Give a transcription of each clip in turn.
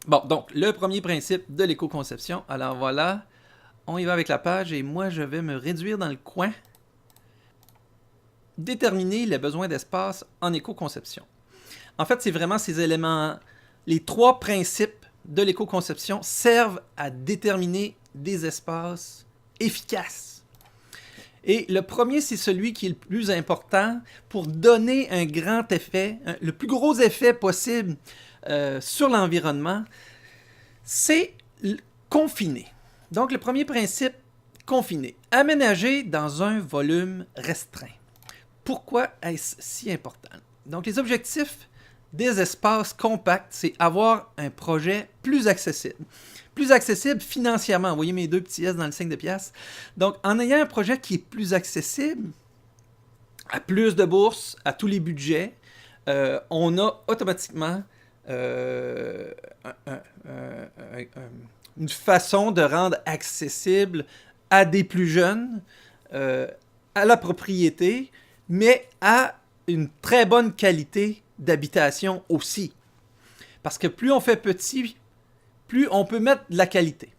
Bon, donc, le premier principe de l'éco-conception. Alors voilà, on y va avec la page et moi, je vais me réduire dans le coin. Déterminer les besoins d'espace en éco-conception. En fait, c'est vraiment ces éléments, les trois principes de l'éco-conception servent à déterminer des espaces efficaces. Et le premier, c'est celui qui est le plus important pour donner un grand effet, le plus gros effet possible sur l'environnement, c'est confiner. Donc, le premier principe, confiner. Aménager dans un volume restreint. Pourquoi est-ce si important? Donc, les objectifs des espaces compacts, c'est avoir un projet plus accessible. Plus accessible financièrement. Vous voyez mes deux petits S dans le signe de pièce. Donc, en ayant un projet qui est plus accessible, à plus de bourses, à tous les budgets, on a automatiquement une façon de rendre accessible à des plus jeunes, à la propriété, mais à une très bonne qualité d'habitation aussi. Parce que plus on fait petit, plus on peut mettre de la qualité.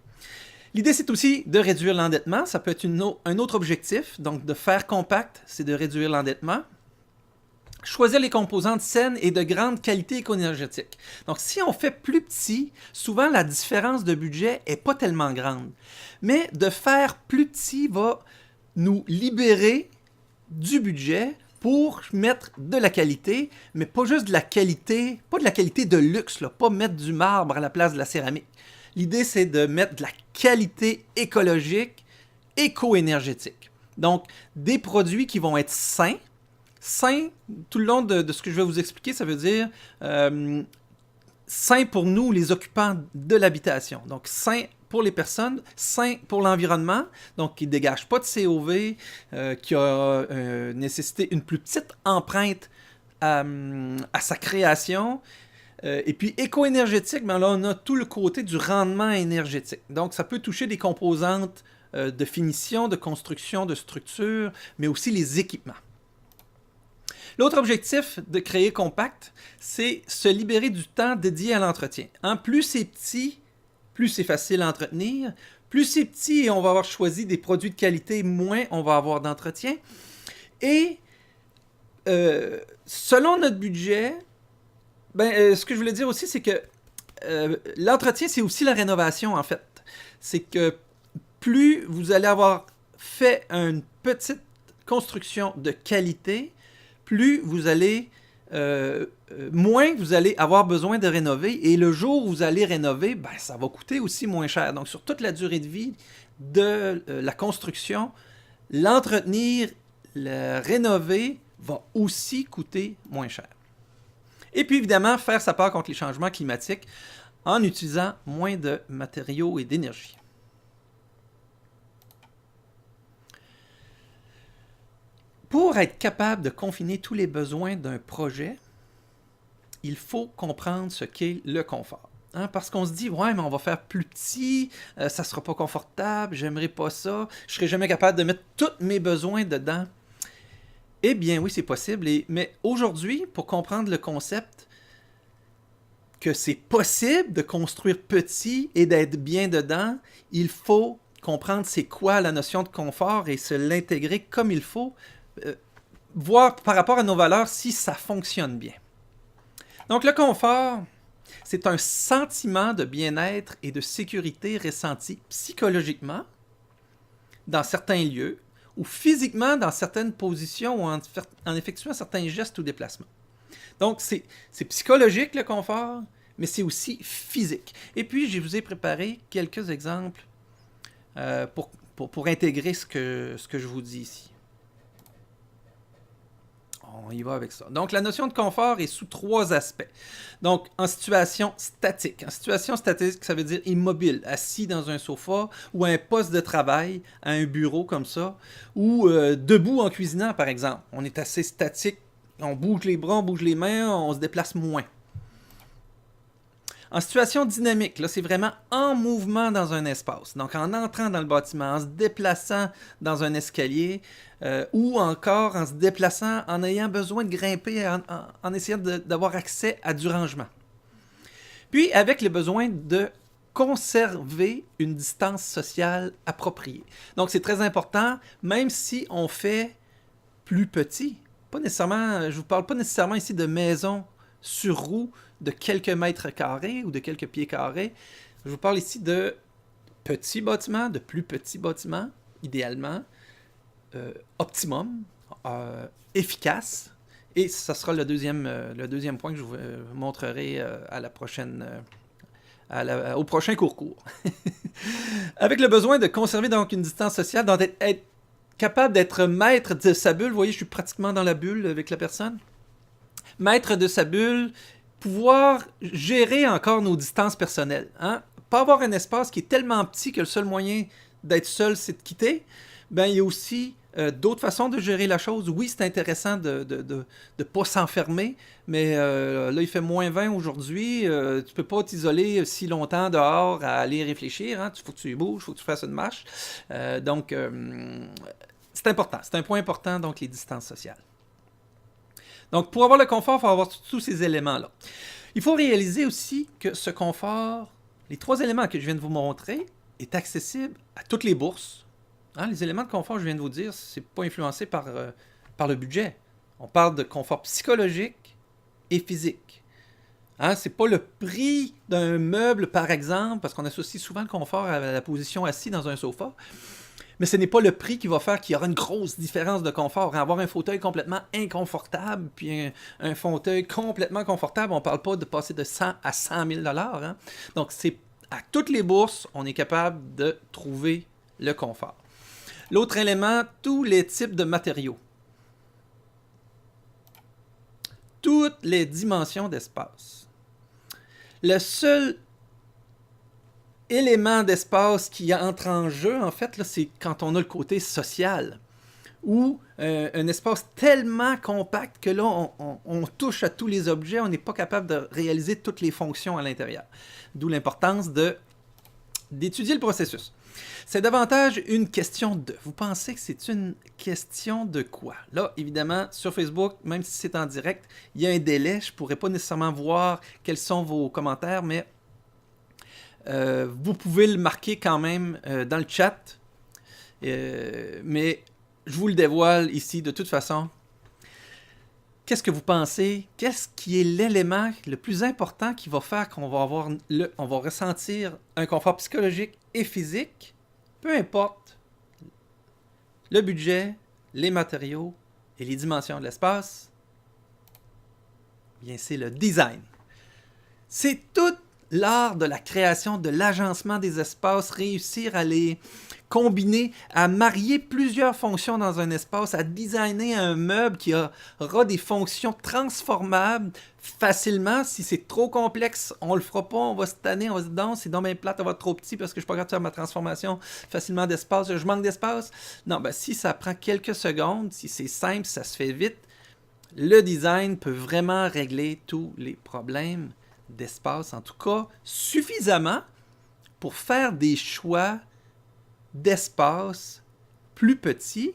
L'idée, c'est aussi de réduire l'endettement. Ça peut être un autre objectif. Donc, de faire compact, c'est de réduire l'endettement. Choisir les composantes saines et de grande qualité éco-énergétique. Donc, si on fait plus petit, souvent la différence de budget n'est pas tellement grande. Mais de faire plus petit va nous libérer du budget pour mettre de la qualité, mais pas juste de la qualité, pas de la qualité de luxe, là, pas mettre du marbre à la place de la céramique. L'idée, c'est de mettre de la qualité écologique, éco-énergétique. Donc, des produits qui vont être sains. Sain, tout le long de ce que je vais vous expliquer, ça veut dire sain pour nous, les occupants de l'habitation. Donc, sain pour les personnes, sain pour l'environnement, donc qui ne dégage pas de COV, qui a nécessité une plus petite empreinte à sa création. Et puis éco-énergétique, ben là on a tout le côté du rendement énergétique. Donc ça peut toucher des composantes de finition, de construction, de structure, mais aussi les équipements. L'autre objectif de créer Compact, c'est se libérer du temps dédié à l'entretien. Plus c'est petit, plus c'est facile à entretenir. Plus c'est petit et on va avoir choisi des produits de qualité, moins on va avoir d'entretien. Et selon notre budget, ce que je voulais dire aussi, c'est que l'entretien, c'est aussi la rénovation, en fait. C'est que plus vous allez avoir fait une petite construction de qualité, plus vous allez moins vous allez avoir besoin de rénover. Et le jour où vous allez rénover, ça va coûter aussi moins cher. Donc, sur toute la durée de vie de la construction, l'entretenir, le rénover va aussi coûter moins cher. Et puis, évidemment, faire sa part contre les changements climatiques en utilisant moins de matériaux et d'énergie. Pour être capable de confiner tous les besoins d'un projet, il faut comprendre ce qu'est le confort. Parce qu'on se dit, ouais, mais on va faire plus petit, ça sera pas confortable, j'aimerais pas ça, je serai jamais capable de mettre tous mes besoins dedans. Eh bien, oui, c'est possible. Mais aujourd'hui, pour comprendre le concept que c'est possible de construire petit et d'être bien dedans, il faut comprendre c'est quoi la notion de confort et se l'intégrer comme il faut, voir par rapport à nos valeurs si ça fonctionne bien. Donc le confort, c'est un sentiment de bien-être et de sécurité ressenti psychologiquement dans certains lieux ou physiquement dans certaines positions ou en effectuant certains gestes ou déplacements. Donc c'est psychologique le confort, mais c'est aussi physique. Et puis je vous ai préparé quelques exemples pour intégrer ce que je vous dis ici. On y va avec ça. Donc, la notion de confort est sous 3 aspects. Donc, en situation statique. En situation statique, ça veut dire immobile, assis dans un sofa ou à un poste de travail, à un bureau comme ça, ou debout en cuisinant, par exemple. On est assez statique, on bouge les bras, on bouge les mains, on se déplace moins. En situation dynamique, là, c'est vraiment en mouvement dans un espace. Donc, en entrant dans le bâtiment, en se déplaçant dans un escalier, ou encore en se déplaçant, en ayant besoin de grimper, en essayant d'avoir accès à du rangement. Puis avec le besoin de conserver une distance sociale appropriée. Donc c'est très important, même si on fait plus petit. Pas nécessairement, je vous parle pas nécessairement ici de maisons sur roues de quelques mètres carrés ou de quelques pieds carrés. Je vous parle ici de petits bâtiments, de plus petits bâtiments, idéalement, optimum, efficace. Et ça sera le deuxième point que je vous montrerai à la prochaine, au prochain cours. Avec le besoin de conserver donc une distance sociale, être capable d'être maître de sa bulle. Vous voyez, je suis pratiquement dans la bulle avec la personne. Maître de sa bulle, pouvoir gérer encore nos distances personnelles. Hein? Pas avoir un espace qui est tellement petit que le seul moyen d'être seul, c'est de quitter. Ben, il y a aussi d'autres façons de gérer la chose. Oui, c'est intéressant de ne pas s'enfermer, mais là, il fait -20 aujourd'hui. Tu ne peux pas t'isoler si longtemps dehors à aller réfléchir. Hein? Il faut que tu bouges, il faut que tu fasses une marche. Donc, c'est important. C'est un point important, donc, les distances sociales. Donc, pour avoir le confort, il faut avoir tous ces éléments-là. Il faut réaliser aussi que ce confort, les 3 éléments que je viens de vous montrer, est accessible à toutes les bourses. Hein, les éléments de confort, je viens de vous dire, c'est pas influencé par le budget. On parle de confort psychologique et physique. Hein, c'est pas le prix d'un meuble, par exemple, parce qu'on associe souvent le confort à la position assise dans un sofa. Mais ce n'est pas le prix qui va faire qu'il y aura une grosse différence de confort. Avoir un fauteuil complètement inconfortable, puis un fauteuil complètement confortable, on ne parle pas de passer de 100 à 100 000 $. Hein? Donc, c'est à toutes les bourses, on est capable de trouver le confort. L'autre élément, tous les types de matériaux. Toutes les dimensions d'espace. Le seul élément d'espace qui entre en jeu, en fait, là, c'est quand on a le côté social. Ou un espace tellement compact que là, on touche à tous les objets, on n'est pas capable de réaliser toutes les fonctions à l'intérieur. D'où l'importance d'étudier le processus. C'est davantage une question de... Vous pensez que c'est une question de quoi? Là, évidemment, sur Facebook, même si c'est en direct, il y a un délai. Je ne pourrais pas nécessairement voir quels sont vos commentaires, mais vous pouvez le marquer quand même dans le chat. Mais je vous le dévoile ici de toute façon. Qu'est-ce que vous pensez? Qu'est-ce qui est l'élément le plus important qui va faire qu'on va on va ressentir un confort psychologique et physique, peu importe le budget, les matériaux et les dimensions de l'espace? Bien, c'est le design. C'est tout l'art de la création, de l'agencement des espaces, réussir à les combiner, à marier plusieurs fonctions dans un espace, à designer un meuble qui aura des fonctions transformables facilement. Si c'est trop complexe, on le fera pas, on va se tanner, on va se dire non, c'est dans mes plates, ça va être trop petit parce que je suis pas capable de faire ma transformation facilement d'espace, je manque d'espace. Non, ben si ça prend quelques secondes, si c'est simple, ça se fait vite, le design peut vraiment régler tous les problèmes d'espace, en tout cas suffisamment pour faire des choix d'espace plus petits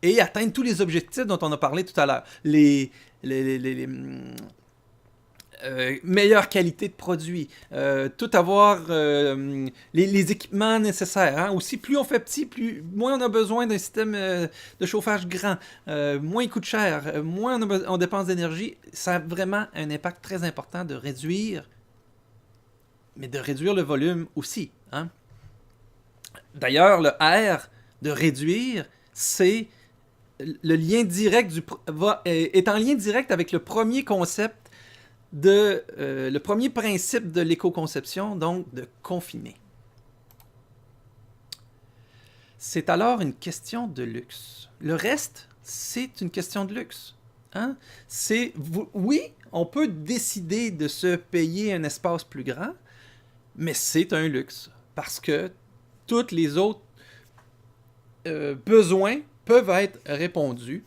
et atteindre tous les objectifs dont on a parlé tout à l'heure. Les meilleure qualité de produits, tout avoir les équipements nécessaires. Hein? Aussi, plus on fait petit, moins on a besoin d'un système de chauffage grand, moins il coûte cher, moins on dépense d'énergie. Ça a vraiment un impact très important de réduire, mais de réduire le volume aussi. Hein? D'ailleurs, le R de réduire, c'est le lien direct est en lien direct avec le premier concept le premier principe de l'éco-conception, donc de confiner. C'est alors une question de luxe. Le reste, c'est une question de luxe. Hein? Oui, on peut décider de se payer un espace plus grand, mais c'est un luxe parce que tous les autres besoins peuvent être répondus.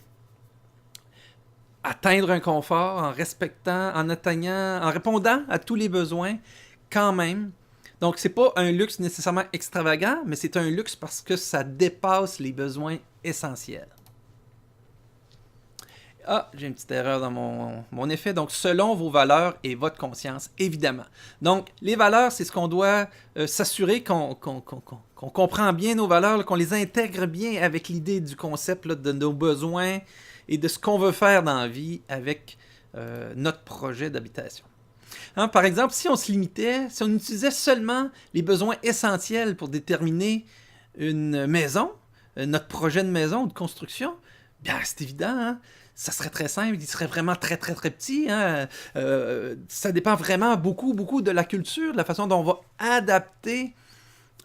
Atteindre un confort en répondant à tous les besoins quand même. Donc, c'est pas un luxe nécessairement extravagant, mais c'est un luxe parce que ça dépasse les besoins essentiels. Ah, j'ai une petite erreur dans mon effet. Donc, selon vos valeurs et votre conscience, évidemment. Donc, les valeurs, c'est ce qu'on doit s'assurer qu'on comprend bien nos valeurs, là, qu'on les intègre bien avec l'idée du concept là, de nos besoins et de ce qu'on veut faire dans la vie avec notre projet d'habitation. Hein, par exemple, si on se limitait, si on utilisait seulement les besoins essentiels pour déterminer une maison, notre projet de maison ou de construction, bien, c'est évident, hein? Ça serait très simple, il serait vraiment très, très, très petit. Hein? Ça dépend vraiment beaucoup, beaucoup de la culture, de la façon dont on va adapter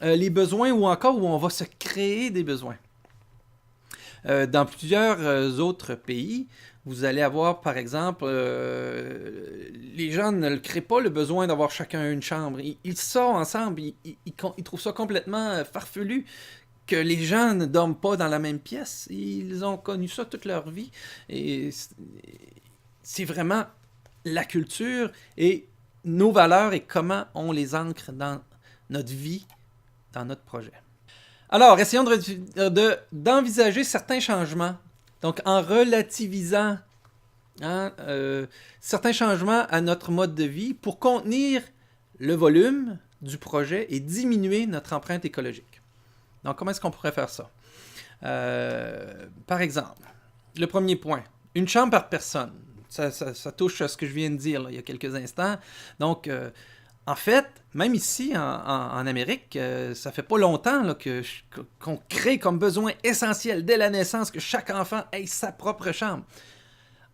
les besoins ou encore où on va se créer des besoins. Dans plusieurs autres pays, vous allez avoir, par exemple, les gens ne le créent pas le besoin d'avoir chacun une chambre. Ils sortent ensemble, ils trouvent ça complètement farfelu que les gens ne dorment pas dans la même pièce. Ils ont connu ça toute leur vie. Et c'est vraiment la culture et nos valeurs et comment on les ancre dans notre vie, dans notre projet. Alors, essayons d'envisager certains changements. Donc, en relativisant certains changements à notre mode de vie pour contenir le volume du projet et diminuer notre empreinte écologique. Donc, comment est-ce qu'on pourrait faire ça? Par exemple, le premier point, une chambre par personne. Ça touche à ce que je viens de dire là, il y a quelques instants. Donc, en fait, même ici, en Amérique, ça fait pas longtemps là, qu'on crée comme besoin essentiel dès la naissance que chaque enfant ait sa propre chambre.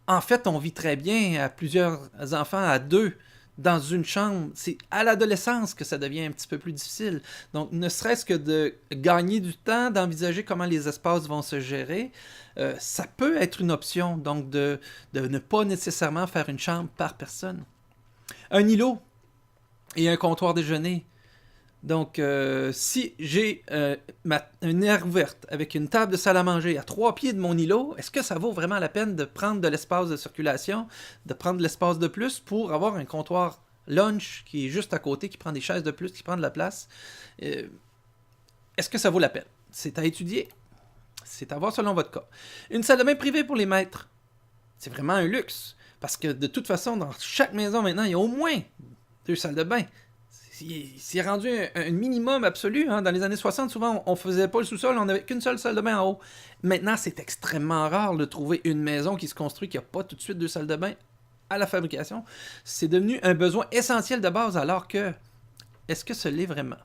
En fait, on vit très bien à plusieurs enfants, à deux, dans une chambre. C'est à l'adolescence que ça devient un petit peu plus difficile. Donc, ne serait-ce que de gagner du temps, d'envisager comment les espaces vont se gérer, ça peut être une option, donc de ne pas nécessairement faire une chambre par personne. Un îlot et un comptoir déjeuner. Donc, si j'ai une aire ouverte avec une table de salle à manger à 3 pieds de mon îlot, est-ce que ça vaut vraiment la peine de prendre de l'espace de circulation, de prendre de l'espace de plus pour avoir un comptoir lunch qui est juste à côté, qui prend des chaises de plus, qui prend de la place? Est-ce que ça vaut la peine? C'est à étudier. C'est à voir selon votre cas. Une salle de bain privée pour les maîtres. C'est vraiment un luxe. Parce que de toute façon, dans chaque maison maintenant, il y a au moins 2 salles de bain. C'est rendu un minimum absolu. Hein. Dans les années 60, souvent, on ne faisait pas le sous-sol, on n'avait qu'une seule salle de bain en haut. Maintenant, c'est extrêmement rare de trouver une maison qui se construit qui n'a pas tout de suite 2 salles de bain à la fabrication. C'est devenu un besoin essentiel de base, alors que, est-ce que ce l'est vraiment?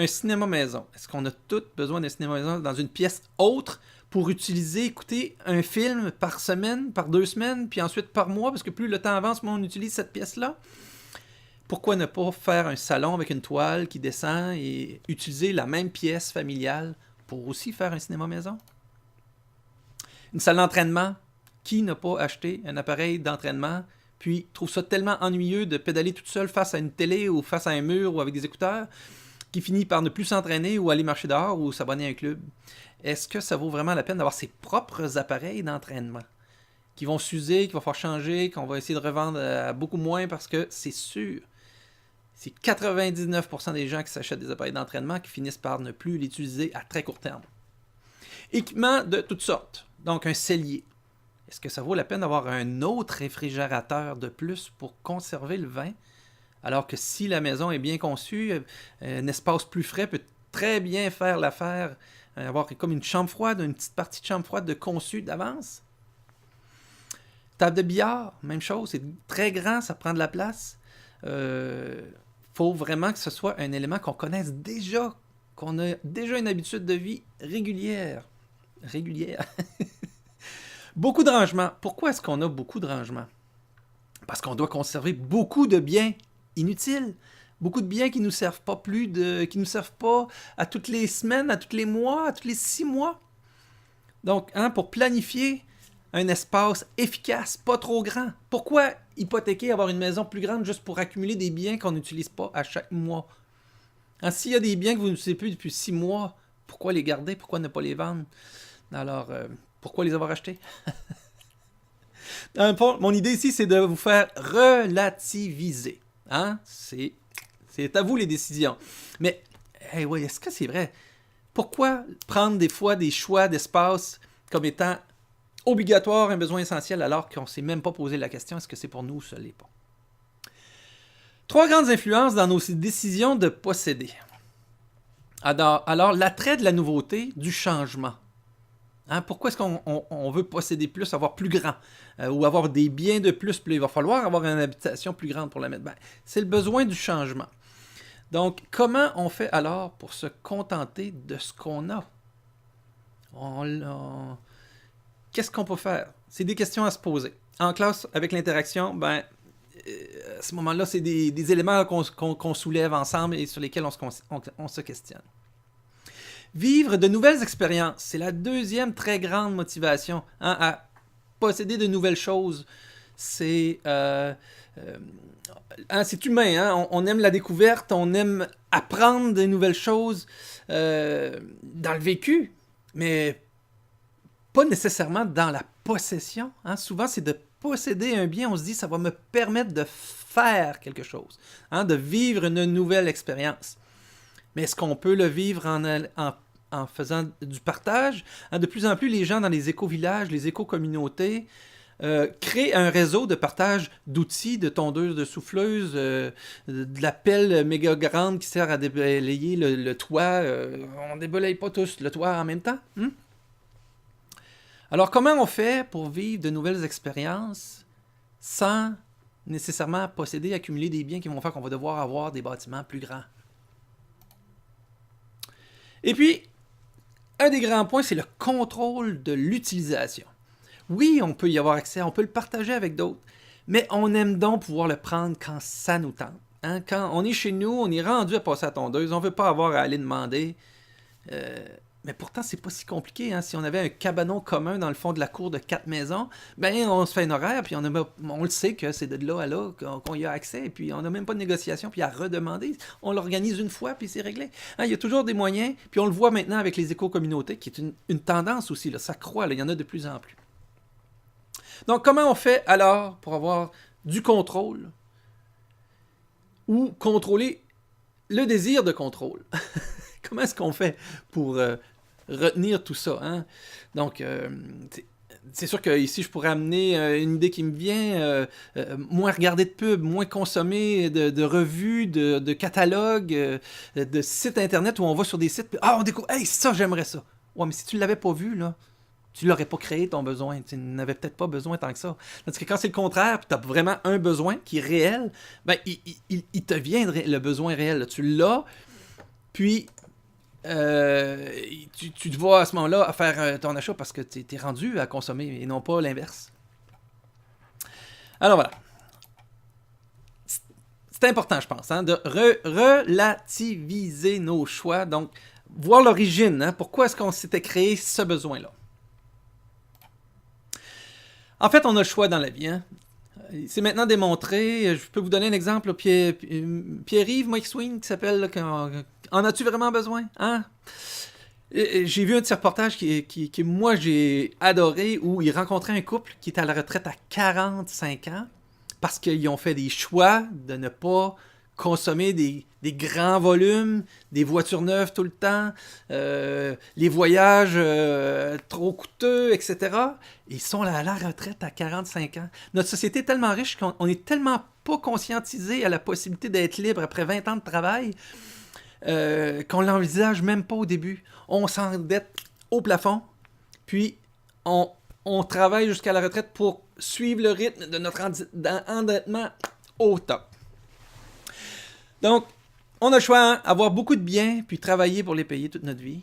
Un cinéma maison. Est-ce qu'on a tous besoin d'un cinéma maison dans une pièce autre pour écouter un film par semaine, par 2 semaines, puis ensuite par mois, parce que plus le temps avance, moins on utilise cette pièce-là? Pourquoi ne pas faire un salon avec une toile qui descend et utiliser la même pièce familiale pour aussi faire un cinéma maison? Une salle d'entraînement. Qui n'a pas acheté un appareil d'entraînement puis trouve ça tellement ennuyeux de pédaler toute seule face à une télé ou face à un mur ou avec des écouteurs qui finit par ne plus s'entraîner ou aller marcher dehors ou s'abonner à un club? Est-ce que ça vaut vraiment la peine d'avoir ses propres appareils d'entraînement qui vont s'user, qu'il va falloir changer, qu'on va essayer de revendre à beaucoup moins parce que c'est sûr, c'est 99% des gens qui s'achètent des appareils d'entraînement qui finissent par ne plus l'utiliser à très court terme. Équipement de toutes sortes. Donc un cellier. Est-ce que ça vaut la peine d'avoir un autre réfrigérateur de plus pour conserver le vin? Alors que si la maison est bien conçue, un espace plus frais peut très bien faire l'affaire, avoir comme une chambre froide, une petite partie de chambre froide de conçue d'avance. Table de billard, même chose, c'est très grand, ça prend de la place. Faut vraiment que ce soit un élément qu'on connaisse déjà, qu'on a déjà une habitude de vie régulière. Beaucoup de rangements. Pourquoi est-ce qu'on a beaucoup de rangements? Parce qu'on doit conserver beaucoup de biens inutiles. Beaucoup de biens qui nous servent pas qui nous servent pas à toutes les semaines, à tous les mois, à tous les 6 mois. Donc, pour planifier un espace efficace, pas trop grand. Pourquoi hypothéquer, avoir une maison plus grande juste pour accumuler des biens qu'on n'utilise pas à chaque mois? S'il y a des biens que vous n'utilisez plus depuis 6 mois, pourquoi les garder? Pourquoi ne pas les vendre? Alors, pourquoi les avoir achetés? Mon idée ici, c'est de vous faire relativiser. C'est à vous les décisions. Mais, oui, est-ce que c'est vrai? Pourquoi prendre des fois des choix d'espace comme étant obligatoire, un besoin essentiel, alors qu'on ne s'est même pas posé la question, est-ce que c'est pour nous ou ce n'est pas? 3 grandes influences dans nos décisions de posséder. Alors l'attrait de la nouveauté, du changement. Hein, pourquoi est-ce qu'on veut posséder plus, avoir plus grand, ou avoir des biens de plus, puis il va falloir avoir une habitation plus grande pour la mettre? C'est le besoin du changement. Donc, comment on fait alors pour se contenter de ce qu'on a? Qu'est-ce qu'on peut faire? C'est des questions à se poser. En classe, avec l'interaction, à ce moment-là, c'est des éléments qu'on soulève ensemble et sur lesquels on se questionne. Vivre de nouvelles expériences, c'est la deuxième très grande motivation, hein, à posséder de nouvelles choses. C'est humain, hein? On aime la découverte, on aime apprendre de nouvelles choses dans le vécu, mais pas nécessairement dans la possession. Hein? Souvent, c'est de posséder un bien, on se dit ça va me permettre de faire quelque chose, hein? De vivre une nouvelle expérience. Mais est-ce qu'on peut le vivre en faisant du partage? Hein? De plus en plus, les gens dans les éco-villages, les éco-communautés, créent un réseau de partage d'outils, de tondeuses, de souffleuses, de la pelle méga grande qui sert à débalayer le toit. On ne débalaye pas tous le toit en même temps. Hein? Alors, comment on fait pour vivre de nouvelles expériences sans nécessairement posséder, accumuler des biens qui vont faire qu'on va devoir avoir des bâtiments plus grands? Et puis, un des grands points, c'est le contrôle de l'utilisation. Oui, on peut y avoir accès, on peut le partager avec d'autres, mais on aime donc pouvoir le prendre quand ça nous tente. Hein? Quand on est chez nous, on est rendu à passer à la tondeuse, on ne veut pas avoir à aller demander. Mais pourtant, c'est pas si compliqué. Hein? Si on avait un cabanon commun dans le fond de la cour de 4 maisons, on se fait un horaire, puis on le sait que c'est de là à là qu'on y a accès, et puis on n'a même pas de négociation, puis à redemander. On l'organise une fois, puis c'est réglé. Hein? Il y a toujours des moyens, puis on le voit maintenant avec les éco-communautés, qui est une tendance aussi. Là. Ça croît, là. Il y en a de plus en plus. Donc, comment on fait alors pour avoir du contrôle ou contrôler le désir de contrôle? Comment est-ce qu'on fait pour retenir tout ça? Hein? Donc, c'est sûr que ici, je pourrais amener une idée qui me vient, moins regarder de pubs, moins consommer de revues, de catalogues, de sites Internet où on va sur des sites, puis on découvre, hey, ça, j'aimerais ça. Ouais, mais si tu ne l'avais pas vu, là, tu ne l'aurais pas créé ton besoin. Tu n'avais peut-être pas besoin tant que ça. Tandis que quand c'est le contraire, puis tu as vraiment un besoin qui est réel, il te vient le besoin réel. Là. Tu l'as, puis tu te vois à ce moment-là à faire ton achat parce que tu es rendu à consommer et non pas l'inverse. Alors voilà. C'est important, je pense, hein, de relativiser nos choix. Donc, voir l'origine. Hein, pourquoi est-ce qu'on s'était créé ce besoin-là? En fait, on a le choix dans la vie. Hein. C'est maintenant démontré. Je peux vous donner un exemple. Pierre-Yves McSween qui s'appelle En as-tu vraiment besoin? Hein? J'ai vu un de ses reportages qui moi, j'ai adoré, où il rencontrait un couple qui était à la retraite à 45 ans parce qu'ils ont fait des choix de ne pas consommer des grands volumes, des voitures neuves tout le temps, les voyages trop coûteux, etc. Ils sont à la retraite à 45 ans. Notre société est tellement riche qu'on est tellement pas conscientisé à la possibilité d'être libre après 20 ans de travail qu'on l'envisage même pas au début. On s'endette au plafond, puis on travaille jusqu'à la retraite pour suivre le rythme de notre endettement au top. Donc, on a le choix, hein, avoir beaucoup de biens, puis travailler pour les payer toute notre vie.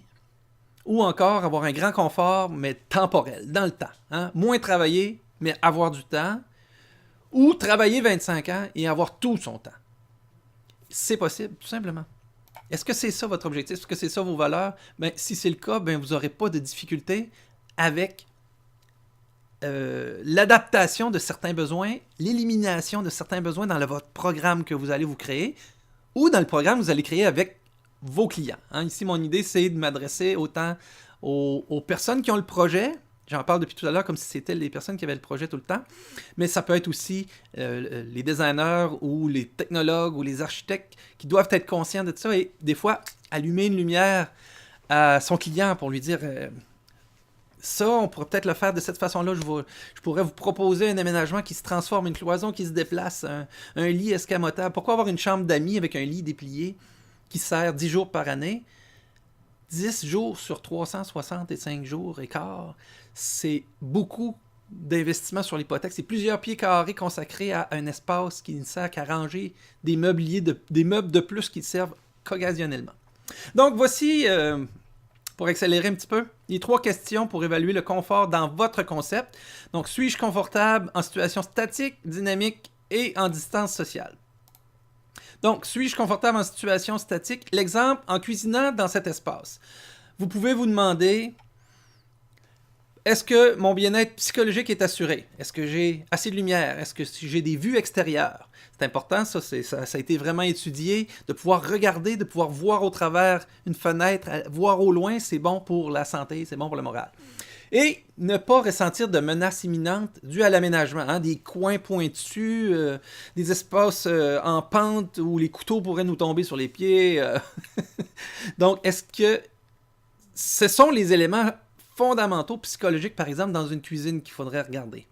Ou encore avoir un grand confort, mais temporel, dans le temps. Hein? Moins travailler, mais avoir du temps. Ou travailler 25 ans et avoir tout son temps. C'est possible, tout simplement. Est-ce que c'est ça votre objectif? Est-ce que c'est ça vos valeurs? Si c'est le cas, vous n'aurez pas de difficulté avec l'adaptation de certains besoins, l'élimination de certains besoins dans votre programme que vous allez vous créer, ou dans le programme que vous allez créer avec vos clients. Hein? Ici, mon idée, c'est de m'adresser autant aux personnes qui ont le projet. J'en parle depuis tout à l'heure comme si c'était les personnes qui avaient le projet tout le temps. Mais ça peut être aussi les designers ou les technologues ou les architectes qui doivent être conscients de ça et des fois allumer une lumière à son client pour lui dire ça, on pourrait peut-être le faire de cette façon-là. Je pourrais vous proposer un aménagement qui se transforme, une cloison qui se déplace, un lit escamotable. Pourquoi avoir une chambre d'amis avec un lit déplié qui sert 10 jours par année? 10 jours sur 365 jours et quart, c'est beaucoup d'investissement sur l'hypothèque. C'est plusieurs pieds carrés consacrés à un espace qui ne sert qu'à ranger des meubles de plus qui servent qu'occasionnellement. Donc voici, pour accélérer un petit peu, les 3 questions pour évaluer le confort dans votre concept. Donc, suis-je confortable en situation statique, dynamique et en distance sociale? Donc, suis-je confortable en situation statique? L'exemple, en cuisinant dans cet espace. Vous pouvez vous demander, est-ce que mon bien-être psychologique est assuré? Est-ce que j'ai assez de lumière? Est-ce que j'ai des vues extérieures? C'est important, ça a été vraiment étudié, de pouvoir regarder, de pouvoir voir au travers une fenêtre, voir au loin, c'est bon pour la santé, c'est bon pour le moral. Et ne pas ressentir de menaces imminentes dues à l'aménagement, des coins pointus, des espaces en pente où les couteaux pourraient nous tomber sur les pieds. Donc, est-ce que ce sont les éléments fondamentaux psychologiques, par exemple, dans une cuisine qu'il faudrait regarder?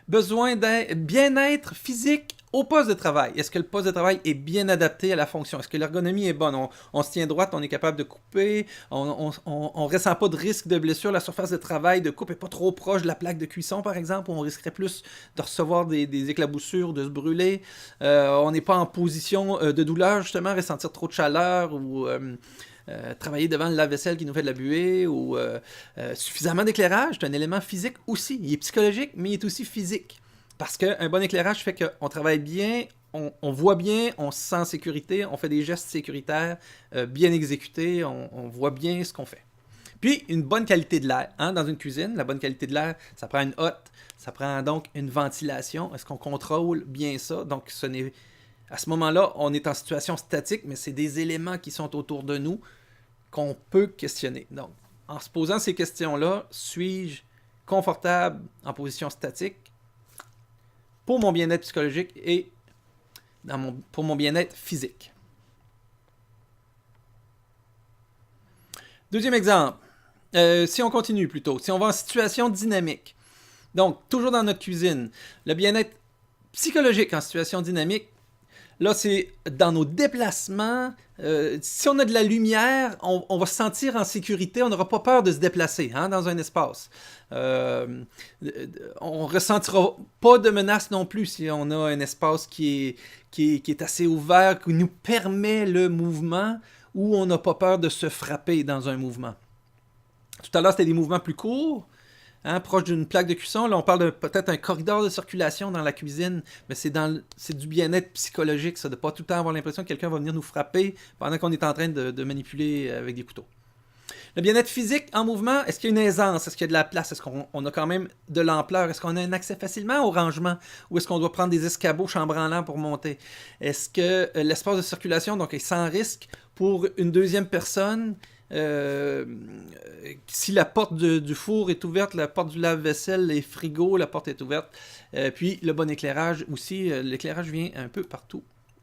Besoin d'un bien-être physique au poste de travail. Est-ce que le poste de travail est bien adapté à la fonction? Est-ce que l'ergonomie est bonne? On se tient droite, on est capable de couper, on ne ressent pas de risque de blessure. La surface de travail de coupe n'est pas trop proche de la plaque de cuisson, par exemple, où on risquerait plus de recevoir des éclaboussures, de se brûler. On n'est pas en position de douleur, justement, ressentir trop de chaleur ou... travailler devant le lave-vaisselle qui nous fait de la buée ou suffisamment d'éclairage, c'est un élément physique aussi. Il est psychologique, mais il est aussi physique. Parce qu'un bon éclairage fait qu'on travaille bien, on voit bien, on se sent en sécurité, on fait des gestes sécuritaires bien exécutés, on voit bien ce qu'on fait. Puis, une bonne qualité de l'air. Dans une cuisine, la bonne qualité de l'air, ça prend une hotte, ça prend donc une ventilation. Est-ce qu'on contrôle bien ça? Donc, à ce moment-là, on est en situation statique, mais c'est des éléments qui sont autour de nous qu'on peut questionner. Donc, en se posant ces questions-là, suis-je confortable en position statique pour mon bien-être psychologique et pour mon bien-être physique? Deuxième exemple, si on continue plutôt, si on va en situation dynamique, donc toujours dans notre cuisine, le bien-être psychologique en situation dynamique, là, c'est dans nos déplacements. Si on a de la lumière, on va se sentir en sécurité. On n'aura pas peur de se déplacer dans un espace. On ne ressentira pas de menace non plus si on a un espace qui est assez ouvert, qui nous permet le mouvement, où on n'a pas peur de se frapper dans un mouvement. Tout à l'heure, c'était des mouvements plus courts. Proche d'une plaque de cuisson. Là, on parle de peut-être un corridor de circulation dans la cuisine, mais c'est du bien-être psychologique, ça, de ne pas tout le temps avoir l'impression que quelqu'un va venir nous frapper pendant qu'on est en train de manipuler avec des couteaux. Le bien-être physique en mouvement, est-ce qu'il y a une aisance? Est-ce qu'il y a de la place? Est-ce qu'on a quand même de l'ampleur? Est-ce qu'on a un accès facilement au rangement? Ou est-ce qu'on doit prendre des escabeaux chambranlants pour monter? Est-ce que l'espace de circulation donc, est sans risque pour une deuxième personne? Si la porte du four est ouverte, la porte du lave-vaisselle, les frigos, la porte est ouverte. Puis le bon éclairage aussi, l'éclairage vient un peu partout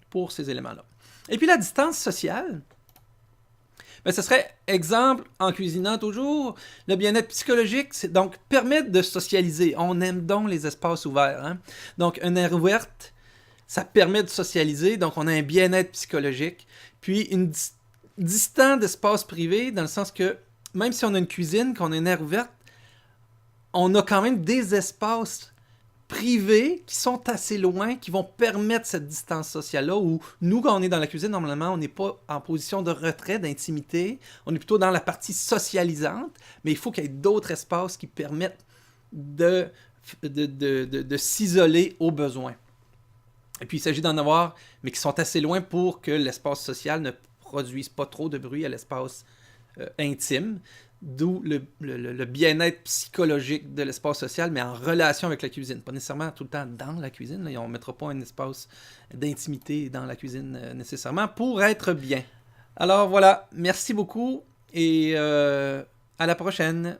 pour ces éléments-là. Et puis la distance sociale, ce serait, exemple, en cuisinant toujours, le bien-être psychologique, c'est donc permettre de socialiser. On aime donc les espaces ouverts. Donc une aire ouverte, ça permet de socialiser, donc on a un bien-être psychologique. Puis une distant d'espace privé, dans le sens que même si on a une cuisine, qu'on a une aire ouverte, on a quand même des espaces privés qui sont assez loin, qui vont permettre cette distance sociale-là, où nous, quand on est dans la cuisine, normalement, on n'est pas en position de retrait, d'intimité, on est plutôt dans la partie socialisante, mais il faut qu'il y ait d'autres espaces qui permettent de s'isoler au besoin. Et puis, il s'agit d'en avoir, mais qui sont assez loin pour que l'espace social ne produisent pas trop de bruit à l'espace intime, d'où le bien-être psychologique de l'espace social, mais en relation avec la cuisine. Pas nécessairement tout le temps dans la cuisine, là, on ne mettra pas un espace d'intimité dans la cuisine nécessairement pour être bien. Alors voilà, merci beaucoup et à la prochaine.